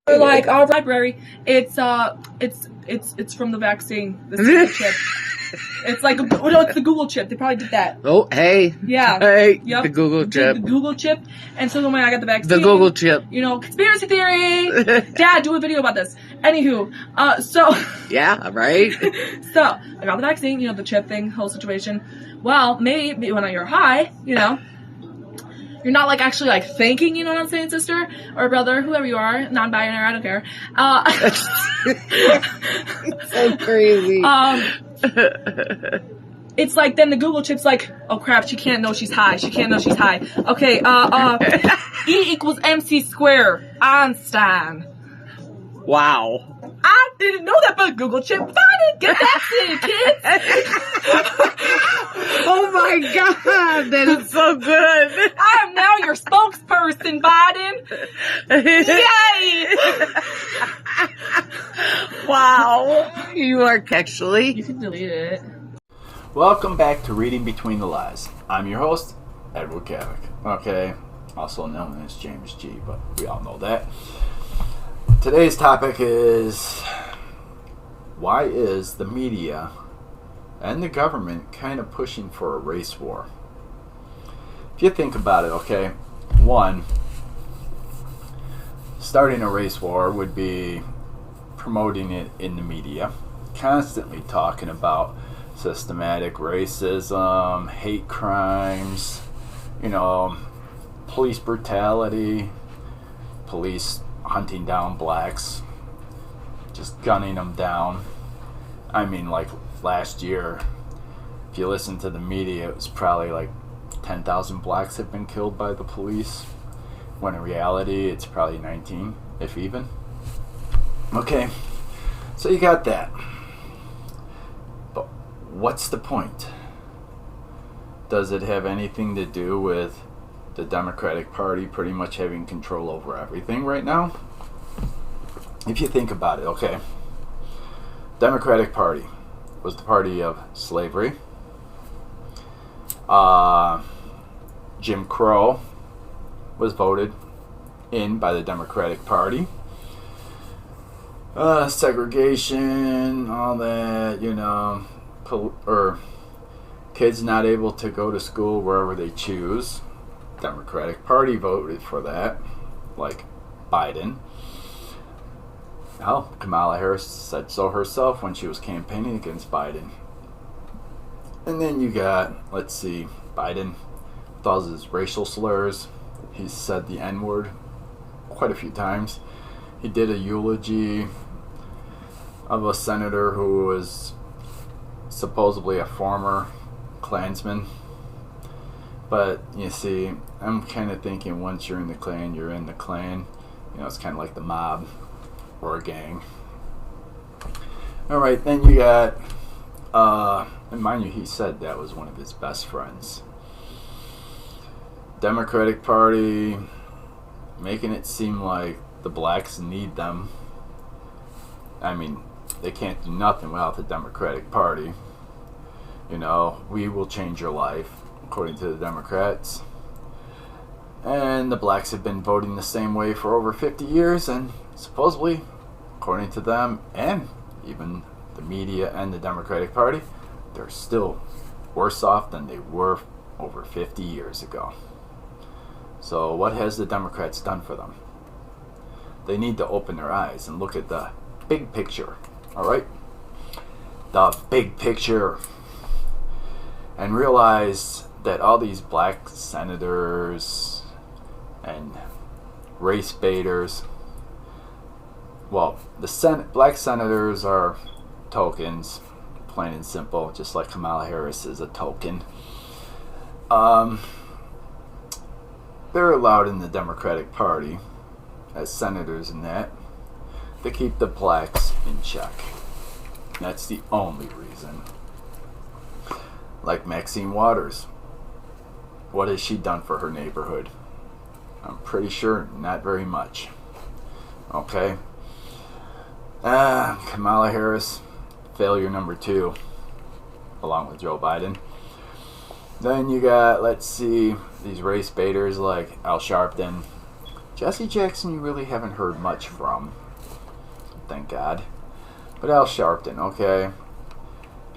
Or like our library, it's from the vaccine. The Google chip. It's like it's the Google chip. They probably did that. Oh, hey. Yeah. Hey. Yep. The Google chip. The Google chip. And so when I got the vaccine, The Google chip. Conspiracy theory. Dad, do a video about this. Anywho, Yeah, right. So I got the vaccine. The chip thing, whole situation. Well, maybe when you're high, you're not actually thinking, you know what I'm saying, sister or brother, whoever you are, non-binary, I don't care. So crazy. It's then the Google chip's oh crap, she can't know she's high. Okay, E equals MC squared. Einstein. Wow. I didn't know that, but Google chip, Biden, get vaccinated, kids. Oh my God, that is so good. I am now your spokesperson, Biden. Yay! Wow. You are actually. You can delete it. Welcome back to Reading Between the Lies. I'm your host, Edward Kavik. Okay, also known as James G, but we all know that. Today's topic is, why is the media and the government kind of pushing for a race war? If you think about it, okay, one, starting a race war would be promoting it in the media, constantly talking about systematic racism, hate crimes, police brutality, police hunting down blacks, just gunning them down. I mean, last year, if you listen to the media, it was probably 10,000 blacks have been killed by the police, when in reality it's probably 19, if even. Okay, so you got that. But what's the point? Does it have anything to do with the Democratic Party pretty much having control over everything right now? If you think about it, okay, Democratic Party was the party of slavery, Jim Crow was voted in by the Democratic Party, segregation, all that, or kids not able to go to school wherever they choose. Democratic Party voted for that, like Biden. Hell, Kamala Harris said so herself when she was campaigning against Biden. And then you got, Biden with all his racial slurs. He said the N-word quite a few times. He did a eulogy of a senator who was supposedly a former Klansman. But, you see, I'm kind of thinking once you're in the Klan, you're in the Klan. It's kind of like the mob or a gang. Alright, then you got, and mind you, he said that was one of his best friends. Democratic Party making it seem like the blacks need them. I mean, they can't do nothing without the Democratic Party. We will change your life, according to the Democrats. And the blacks have been voting the same way for over 50 years, and supposedly, according to them, and even the media and the Democratic Party, they're still worse off than they were over 50 years ago. So what has the Democrats done for them? They need to open their eyes and look at the big picture, alright? The big picture. And realize that all these black senators and race baiters, well, the black senators are tokens, plain and simple, just like Kamala Harris is a token. They're allowed in the Democratic Party as senators and that to keep the blacks in check. That's the only reason. Like Maxine Waters. What has she done for her neighborhood? I'm pretty sure not very much. Okay. Kamala Harris, failure number 2, along with Joe Biden. Then you got, these race baiters like Al Sharpton, Jesse Jackson, you really haven't heard much from. Thank God. But Al Sharpton, okay?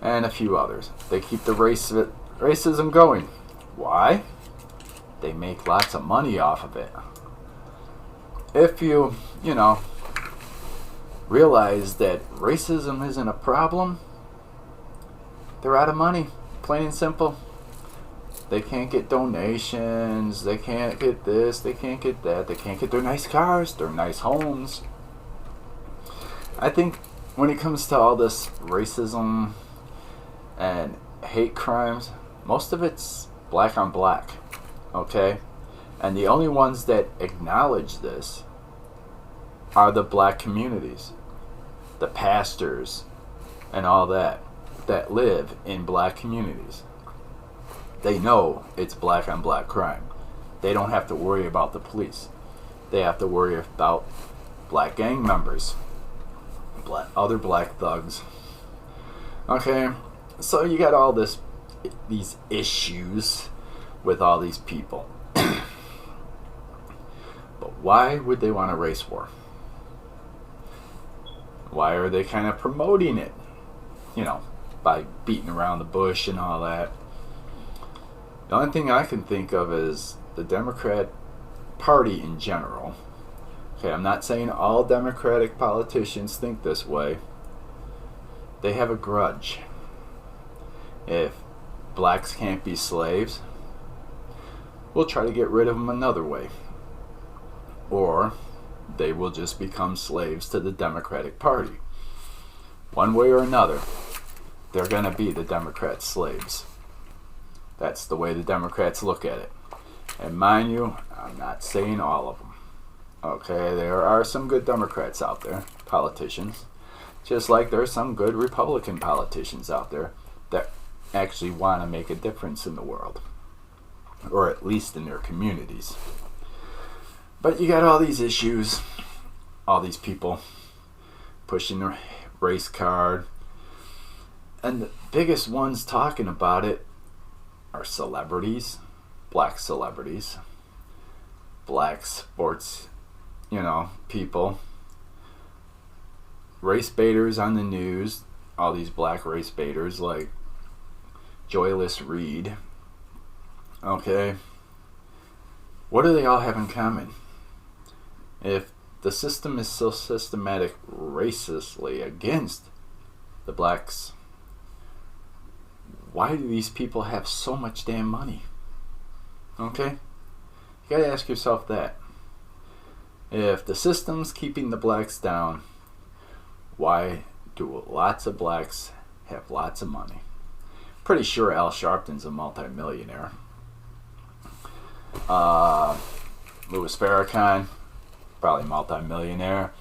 And a few others. They keep the racism going. Why? They make lots of money off of it. If you realize that racism isn't a problem, they're out of money. Plain and simple. They can't get donations. They can't get this. They can't get that. They can't get their nice cars, their nice homes. I think when it comes to all this racism and hate crimes, most of it's black on black, okay? And the only ones that acknowledge this are the black communities, the pastors, and all that live in black communities. They know it's black on black crime. They don't have to worry about the police. They have to worry about black gang members, other black thugs. Okay, so you got all these issues with all these people. But why would they want a race war? Why are they kind of promoting it? By beating around the bush and all that. The only thing I can think of is the Democrat Party in general. Okay, I'm not saying all Democratic politicians think this way. They have a grudge. If blacks can't be slaves, we'll try to get rid of them another way. Or they will just become slaves to the Democratic Party. One way or another, they're going to be the Democrats' slaves. That's the way the Democrats look at it. And mind you, I'm not saying all of them. Okay, there are some good Democrats out there, politicians. Just like there are some good Republican politicians out there that actually want to make a difference in the world. Or at least in their communities. But you got all these issues, all these people pushing their race card. And the biggest ones talking about it are celebrities, black celebrities, black sports, people, race baiters on the news, all these black race baiters like Joyless Reed. Okay, what do they all have in common? If the system is so systematic racistly against the blacks, why do these people have so much damn money? Okay? You gotta ask yourself that. If the system's keeping the blacks down, why do lots of blacks have lots of money? Pretty sure Al Sharpton's a multi-millionaire. Louis Farrakhan, probably multi-millionaire.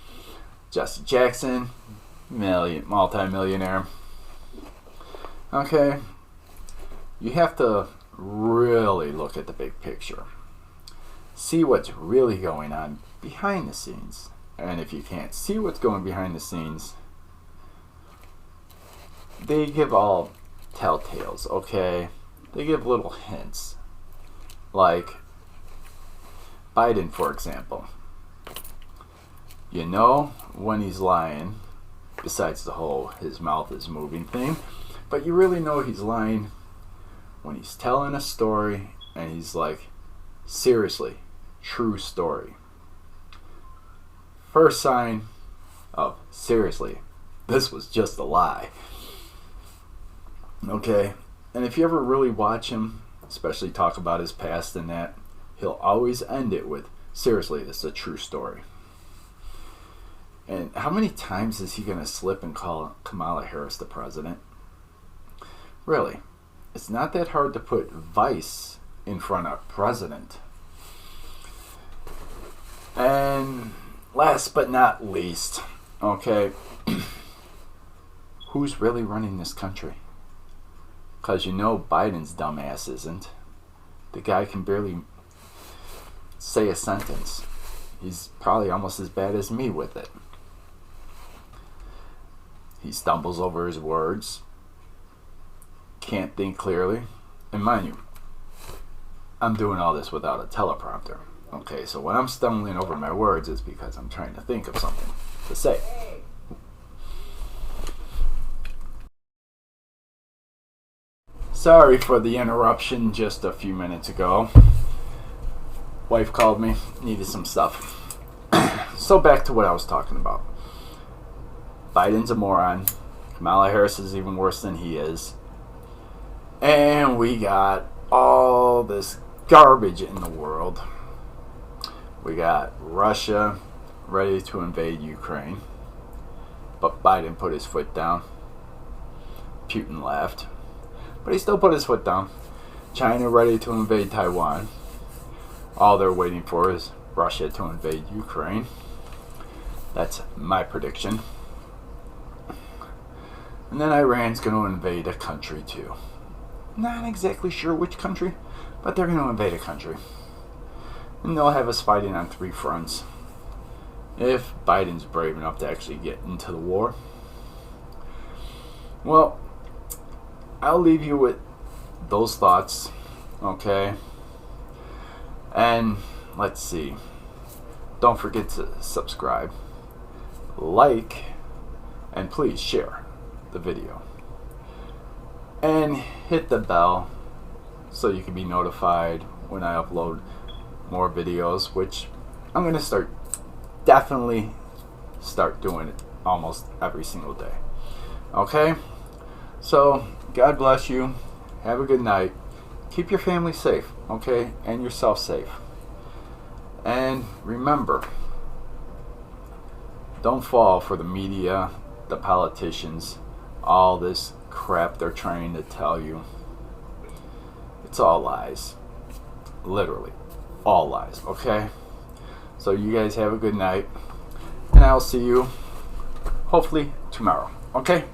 Jesse Jackson, multi-millionaire. Okay, you have to really look at the big picture. See what's really going on behind the scenes. And if you can't see what's going behind the scenes, they give all telltales, okay? They give little hints. Like Biden, for example. You know when he's lying, besides the whole his mouth is moving thing, but you really know he's lying when he's telling a story and he's like, seriously, true story. First sign of, seriously, this was just a lie. Okay, and if you ever really watch him, especially talk about his past and that, he'll always end it with, seriously, this is a true story. And how many times is he going to slip and call Kamala Harris the president? Really, it's not that hard to put vice in front of president. And last but not least, okay, who's really running this country? Because you know Biden's dumbass isn't. The guy can barely say a sentence. He's probably almost as bad as me with it. He stumbles over his words, can't think clearly. And mind you, I'm doing all this without a teleprompter. Okay, so when I'm stumbling over my words, it's because I'm trying to think of something to say. Sorry for the interruption just a few minutes ago. Wife called me, needed some stuff. So back to what I was talking about. Biden's a moron. Kamala Harris is even worse than he is. And we got all this garbage in the world. We got Russia ready to invade Ukraine. But Biden put his foot down. Putin laughed. But he still put his foot down. China ready to invade Taiwan. All they're waiting for is Russia to invade Ukraine. That's my prediction. And then Iran's going to invade a country too. Not exactly sure which country, but they're going to invade a country. And they'll have us fighting on 3 fronts. If Biden's brave enough to actually get into the war. Well, I'll leave you with those thoughts, okay? And let's see. Don't forget to subscribe, like, and please share the video. And hit the bell so you can be notified when I upload more videos, which I'm going to definitely start doing it almost every single day. Okay? So, God bless you. Have a good night. Keep your family safe, okay? And yourself safe. And remember, don't fall for the media, the politicians, all this crap they're trying to tell you. It's all lies. Literally. All lies, okay? So you guys have a good night. And I'll see you hopefully tomorrow, okay?